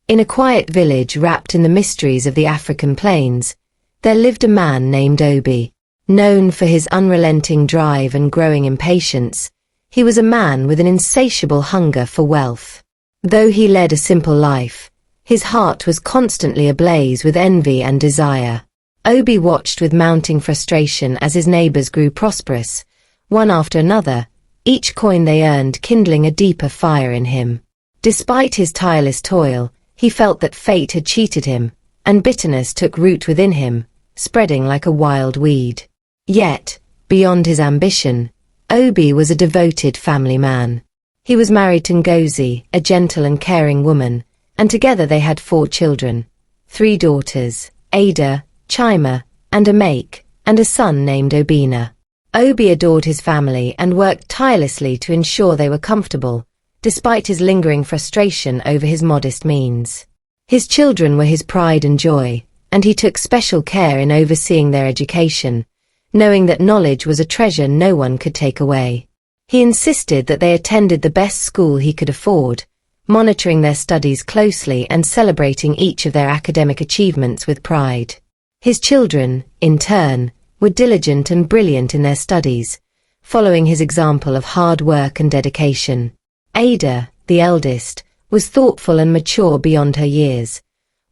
In a quiet village wrapped in the mysteries of the African plains, there lived a man named Obi. Known for his unrelenting drive and growing impatience, he was a man with an insatiable hunger for wealth. Though he led a simple life, his heart was constantly ablaze with envy and desire. Obi watched with mounting frustration as his neighbors grew prosperous, one after another, each coin they earned kindling a deeper fire in him. Despite his tireless toil, he felt that fate had cheated him, and bitterness took root within him, spreading like a wild weed. Yet, beyond his ambition, Obi was a devoted family man. He was married to Ngozi, a gentle and caring woman, and together they had 4 children, 3 daughters, Ada, Chima, and Amake, and a son named Obina. Obi adored his family and worked tirelessly to ensure they were comfortable, despite his lingering frustration over his modest means. His children were his pride and joy, and he took special care in overseeing their education, knowing that knowledge was a treasure no one could take away. He insisted that they attended the best school he could afford, monitoring their studies closely and celebrating each of their academic achievements with pride. His children, in turn, were diligent and brilliant in their studies, following his example of hard work and dedication. Ada, the eldest, was thoughtful and mature beyond her years,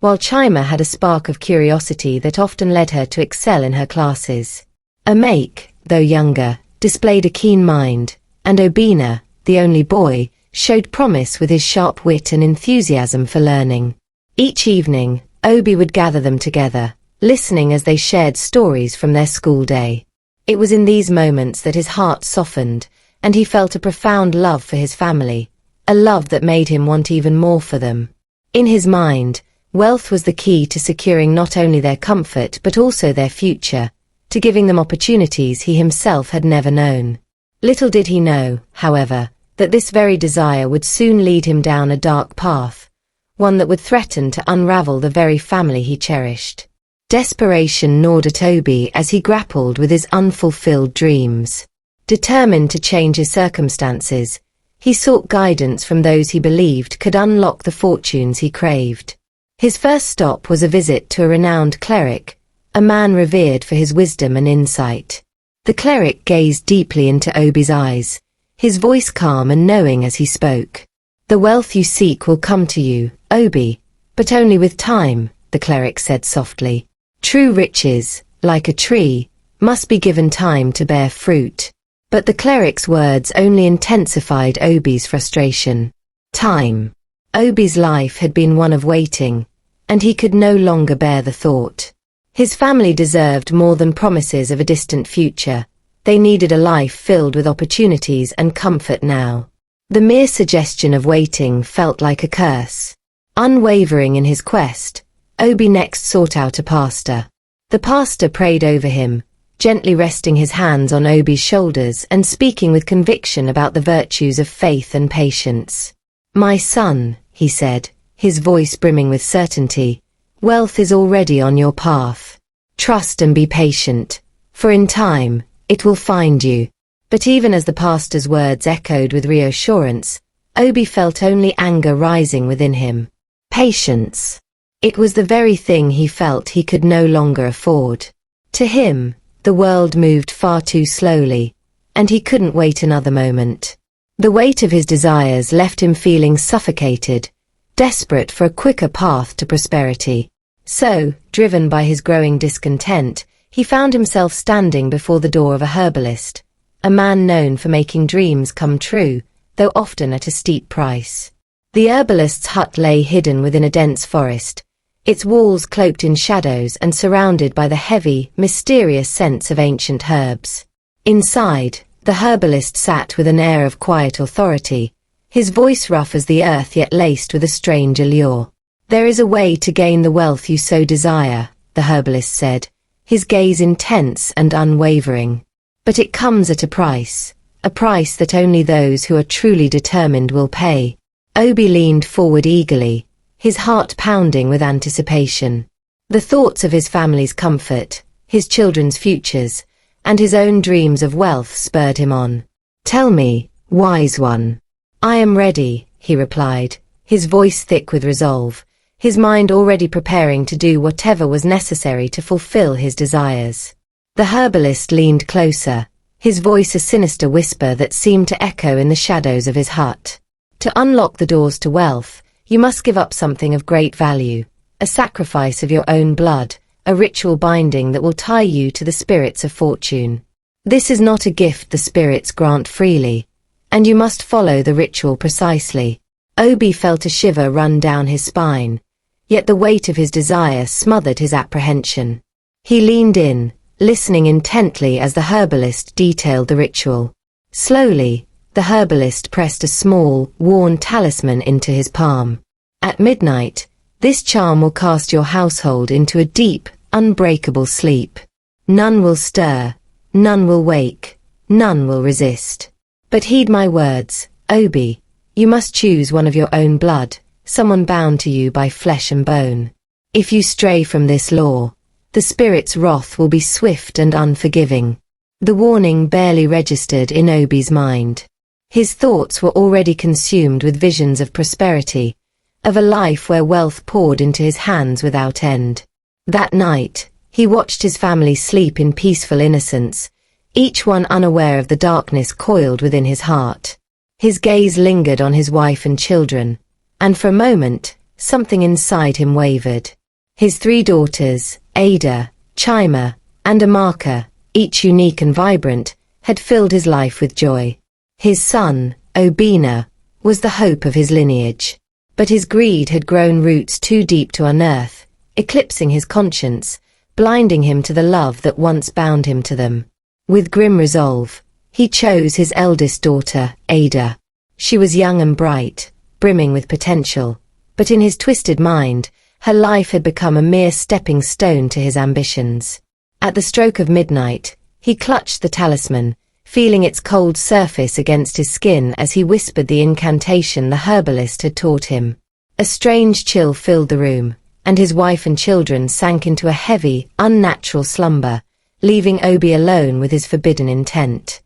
while Chima had a spark of curiosity that often led her to excel in her classes. Amake, though younger, displayed a keen mind, and Obina, the only boy, showed promise with his sharp wit and enthusiasm for learning. Each evening, Obi would gather them together, listening as they shared stories from their school day. It was in these moments that his heart softened, and he felt a profound love for his family, a love that made him want even more for them. In his mind, wealth was the key to securing not only their comfort but also their future, to giving them opportunities he himself had never known. Little did he know, however, that this very desire would soon lead him down a dark path, one that would threaten to unravel the very family he cherished. Desperation gnawed at Obi as he grappled with his unfulfilled dreams. Determined to change his circumstances, he sought guidance from those he believed could unlock the fortunes he craved. His first stop was a visit to a renowned cleric, a man revered for his wisdom and insight. The cleric gazed deeply into Obi's eyes, his voice calm and knowing as he spoke. "The wealth you seek will come to you, Obi, but only with time," the cleric said softly. "True riches, like a tree, must be given time to bear fruit." But the cleric's words only intensified Obi's frustration. Time. Obi's life had been one of waiting, and he could no longer bear the thought. His family deserved more than promises of a distant future. They needed a life filled with opportunities and comfort now. The mere suggestion of waiting felt like a curse. Unwavering in his quest, Obi next sought out a pastor. The pastor prayed over him, gently resting his hands on Obi's shoulders and speaking with conviction about the virtues of faith and patience. "My son," he said, his voice brimming with certainty, "wealth is already on your path. Trust and be patient, for in time, it will find you." But even as the pastor's words echoed with reassurance, Obi felt only anger rising within him. Patience. It was the very thing he felt he could no longer afford. To him, the world moved far too slowly, and he couldn't wait another moment. The weight of his desires left him feeling suffocated, desperate for a quicker path to prosperity. So, driven by his growing discontent, he found himself standing before the door of a herbalist, a man known for making dreams come true, though often at a steep price. The herbalist's hut lay hidden within a dense forest, its walls cloaked in shadows and surrounded by the heavy, mysterious scents of ancient herbs. Inside, the herbalist sat with an air of quiet authority, his voice rough as the earth yet laced with a strange allure. "There is a way to gain the wealth you so desire," the herbalist said, his gaze intense and unwavering. "But it comes at a price that only those who are truly determined will pay." Obi leaned forward eagerly, his heart pounding with anticipation. The thoughts of his family's comfort, his children's futures, and his own dreams of wealth spurred him on. "Tell me, wise one." "I am ready," he replied, his voice thick with resolve, his mind already preparing to do whatever was necessary to fulfill his desires. The herbalist leaned closer, his voice a sinister whisper that seemed to echo in the shadows of his hut. To unlock the doors to wealth, you must give up something of great value, a sacrifice of your own blood, a ritual binding that will tie you to the spirits of fortune. This is not a gift the spirits grant freely, and you must follow the ritual precisely. Obi felt a shiver run down his spine, yet the weight of his desire smothered his apprehension. He leaned in, listening intently as the herbalist detailed the ritual. Slowly, the herbalist pressed a small, worn talisman into his palm. At midnight, this charm will cast your household into a deep, unbreakable sleep. None will stir, none will wake, none will resist. But heed my words, Obi. You must choose one of your own blood, someone bound to you by flesh and bone. If you stray from this law, the spirit's wrath will be swift and unforgiving. The warning barely registered in Obi's mind. His thoughts were already consumed with visions of prosperity, of a life where wealth poured into his hands without end. That night, he watched his family sleep in peaceful innocence, each one unaware of the darkness coiled within his heart. His gaze lingered on his wife and children, and for a moment, something inside him wavered. His 3 daughters, Ada, Chima, and Amaka, each unique and vibrant, had filled his life with joy. His son, Obina, was the hope of his lineage. But his greed had grown roots too deep to unearth, eclipsing his conscience, blinding him to the love that once bound him to them. With grim resolve, he chose his eldest daughter, Ada. She was young and bright, brimming with potential, but in his twisted mind, her life had become a mere stepping stone to his ambitions. At the stroke of midnight, he clutched the talisman, feeling its cold surface against his skin as he whispered the incantation the herbalist had taught him. A strange chill filled the room, and his wife and children sank into a heavy, unnatural slumber, leaving Obi alone with his forbidden intent.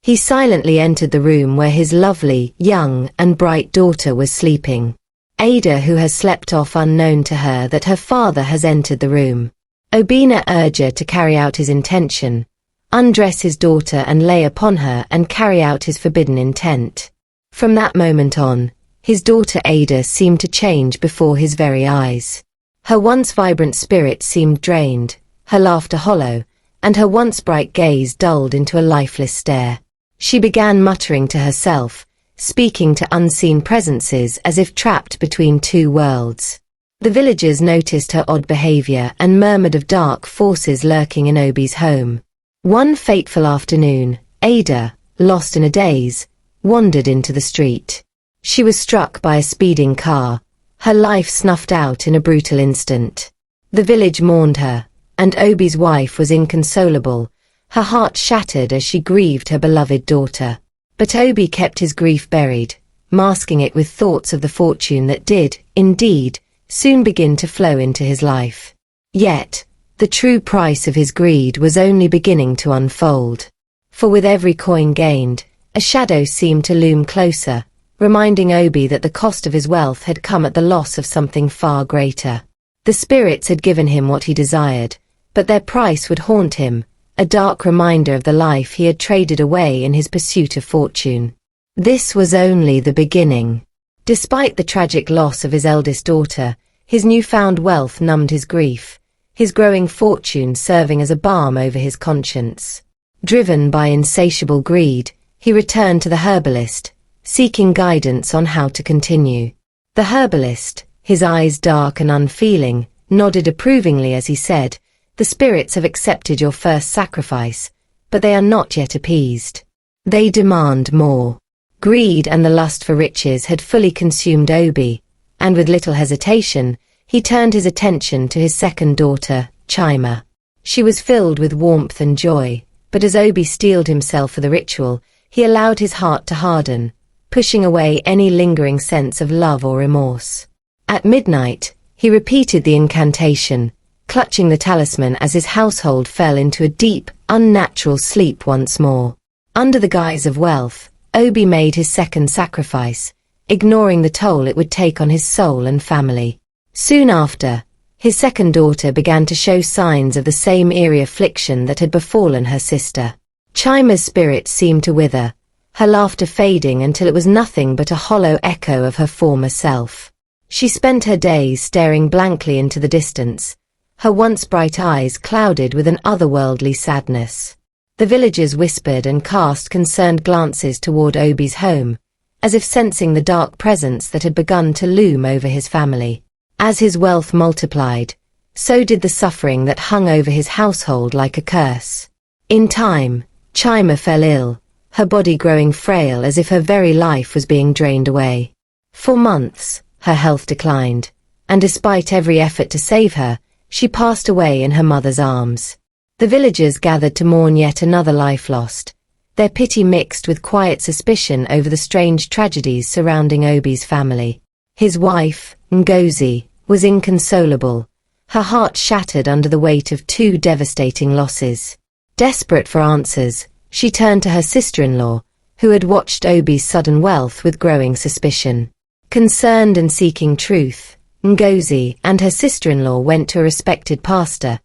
He silently entered the room where his lovely, young, and bright daughter was sleeping. Ada, who has slept off unknown to her that her father has entered the room. Obina urged her to carry out his intention, undress his daughter and lay upon her and carry out his forbidden intent. From that moment on, his daughter Ada seemed to change before his very eyes. Her once vibrant spirit seemed drained, her laughter hollow, and her once bright gaze dulled into a lifeless stare. She began muttering to herself, speaking to unseen presences as if trapped between 2 worlds. The villagers noticed her odd behavior and murmured of dark forces lurking in Obi's home. One fateful afternoon, Ada, lost in a daze, wandered into the street. She was struck by a speeding car, her life snuffed out in a brutal instant. The village mourned her, and Obi's wife was inconsolable, her heart shattered as she grieved her beloved daughter. But Obi kept his grief buried, masking it with thoughts of the fortune that did, indeed, soon begin to flow into his life. Yet, the true price of his greed was only beginning to unfold. For with every coin gained, a shadow seemed to loom closer, reminding Obi that the cost of his wealth had come at the loss of something far greater. The spirits had given him what he desired, but their price would haunt him, a dark reminder of the life he had traded away in his pursuit of fortune. This was only the beginning. Despite the tragic loss of his eldest daughter, his newfound wealth numbed his grief, his growing fortune serving as a balm over his conscience. Driven by insatiable greed, he returned to the herbalist, seeking guidance on how to continue. The herbalist, his eyes dark and unfeeling, nodded approvingly as he said, "The spirits have accepted your first sacrifice, but they are not yet appeased. They demand more." Greed and the lust for riches had fully consumed Obi, and with little hesitation, he turned his attention to his second daughter, Chima. She was filled with warmth and joy, but as Obi steeled himself for the ritual, he allowed his heart to harden, pushing away any lingering sense of love or remorse. At midnight, he repeated the incantation, clutching the talisman as his household fell into a deep, unnatural sleep once more. Under the guise of wealth, Obi made his second sacrifice, ignoring the toll it would take on his soul and family. Soon after, his second daughter began to show signs of the same eerie affliction that had befallen her sister. Chima's spirit seemed to wither, her laughter fading until it was nothing but a hollow echo of her former self. She spent her days staring blankly into the distance, her once bright eyes clouded with an otherworldly sadness. The villagers whispered and cast concerned glances toward Obi's home, as if sensing the dark presence that had begun to loom over his family. As his wealth multiplied, so did the suffering that hung over his household like a curse. In time, Chima fell ill, her body growing frail as if her very life was being drained away. For months, her health declined, and despite every effort to save her, she passed away in her mother's arms. The villagers gathered to mourn yet another life lost, their pity mixed with quiet suspicion over the strange tragedies surrounding Obi's family. His wife, Ngozi, was inconsolable, her heart shattered under the weight of two devastating losses. Desperate for answers, she turned to her sister-in-law, who had watched Obi's sudden wealth with growing suspicion. Concerned and seeking truth, Ngozi and her sister-in-law went to a respected pastor,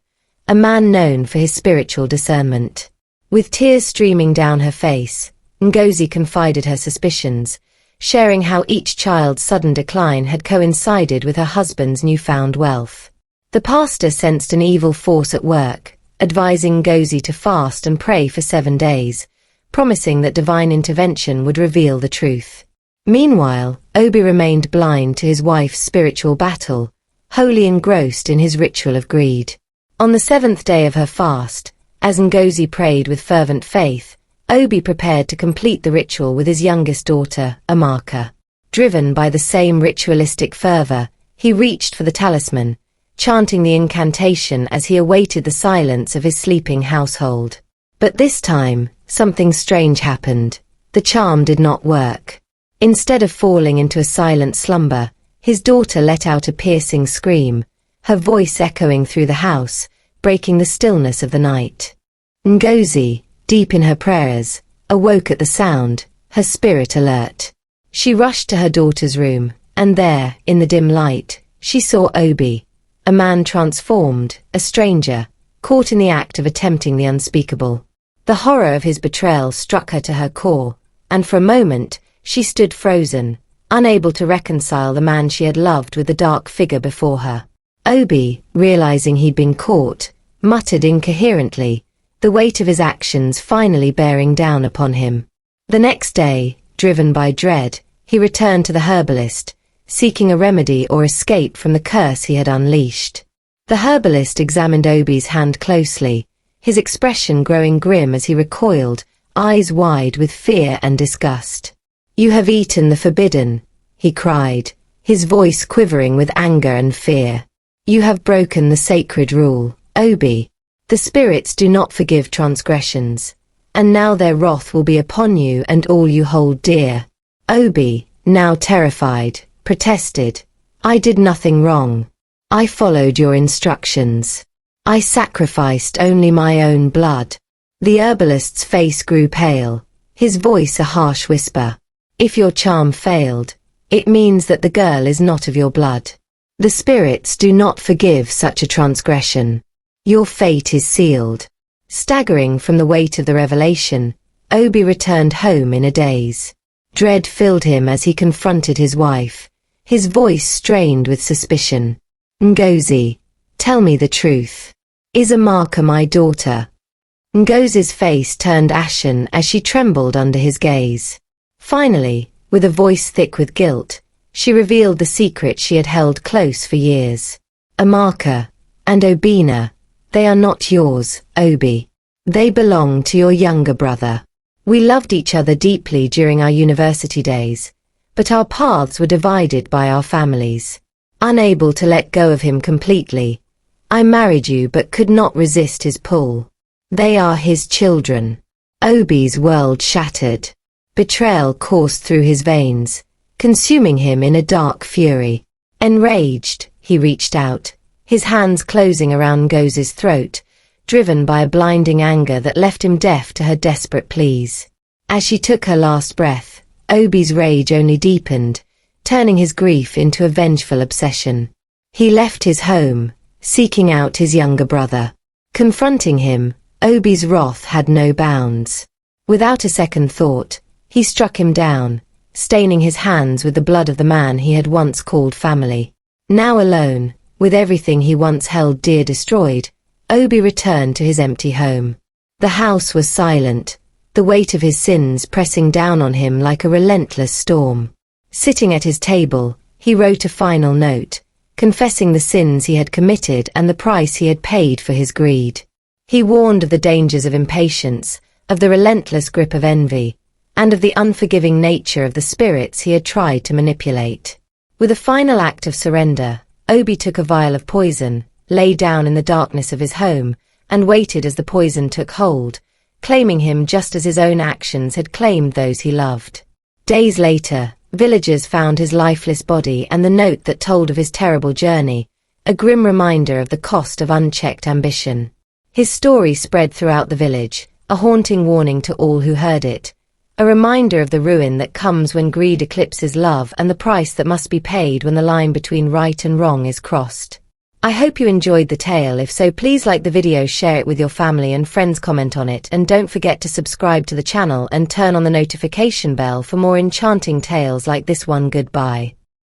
a man known for his spiritual discernment. With tears streaming down her face, Ngozi confided her suspicions, sharing how each child's sudden decline had coincided with her husband's newfound wealth. The pastor sensed an evil force at work, advising Ngozi to fast and pray for 7 days, promising that divine intervention would reveal the truth. Meanwhile, Obi remained blind to his wife's spiritual battle, wholly engrossed in his ritual of greed. On the 7th day of her fast, as Ngozi prayed with fervent faith, Obi prepared to complete the ritual with his youngest daughter, Amaka. Driven by the same ritualistic fervor, he reached for the talisman, chanting the incantation as he awaited the silence of his sleeping household. But this time, something strange happened. The charm did not work. Instead of falling into a silent slumber, his daughter let out a piercing scream, her voice echoing through the house, breaking the stillness of the night. Ngozi, deep in her prayers, awoke at the sound, her spirit alert. She rushed to her daughter's room, and there, in the dim light, she saw Obi, a man transformed, a stranger, caught in the act of attempting the unspeakable. The horror of his betrayal struck her to her core, and for a moment, she stood frozen, unable to reconcile the man she had loved with the dark figure before her. Obi, realizing he'd been caught, muttered incoherently, the weight of his actions finally bearing down upon him. The next day, driven by dread, he returned to the herbalist, seeking a remedy or escape from the curse he had unleashed. The herbalist examined Obi's hand closely, his expression growing grim as he recoiled, eyes wide with fear and disgust. "You have eaten the forbidden," he cried, his voice quivering with anger and fear. "You have broken the sacred rule, Obi. The spirits do not forgive transgressions, and now their wrath will be upon you and all you hold dear." Obi, now terrified, protested, "I did nothing wrong. I followed your instructions. I sacrificed only my own blood." The herbalist's face grew pale, his voice a harsh whisper. "If your charm failed, it means that the girl is not of your blood. The spirits do not forgive such a transgression. Your fate is sealed." Staggering from the weight of the revelation, Obi returned home in a daze. Dread filled him as he confronted his wife, his voice strained with suspicion. "Ngozi, tell me the truth. Is Amaka my daughter?" Ngozi's face turned ashen as she trembled under his gaze. Finally, with a voice thick with guilt, she revealed the secret she had held close for years. "Amaka and Obina, they are not yours, Obi. They belong to your younger brother. We loved each other deeply during our university days, but our paths were divided by our families. Unable to let go of him completely, I married you but could not resist his pull. They are his children." Obi's world shattered. Betrayal coursed through his veins, consuming him in a dark fury. Enraged, he reached out, his hands closing around Ngozi's throat, driven by a blinding anger that left him deaf to her desperate pleas. As she took her last breath, Obi's rage only deepened, turning his grief into a vengeful obsession. He left his home, seeking out his younger brother. Confronting him, Obi's wrath had no bounds. Without a second thought, he struck him down, staining his hands with the blood of the man he had once called family. Now alone, with everything he once held dear destroyed, Obi returned to his empty home. The house was silent, the weight of his sins pressing down on him like a relentless storm. Sitting at his table, he wrote a final note, confessing the sins he had committed and the price he had paid for his greed. He warned of the dangers of impatience, of the relentless grip of envy, and of the unforgiving nature of the spirits he had tried to manipulate. With a final act of surrender, Obi took a vial of poison, lay down in the darkness of his home, and waited as the poison took hold, claiming him just as his own actions had claimed those he loved. Days later, villagers found his lifeless body and the note that told of his terrible journey, a grim reminder of the cost of unchecked ambition. His story spread throughout the village, a haunting warning to all who heard it, a reminder of the ruin that comes when greed eclipses love and the price that must be paid when the line between right and wrong is crossed. I hope you enjoyed the tale. If so, please like the video, share it with your family and friends, comment on it, and don't forget to subscribe to the channel and turn on the notification bell for more enchanting tales like this one. Goodbye.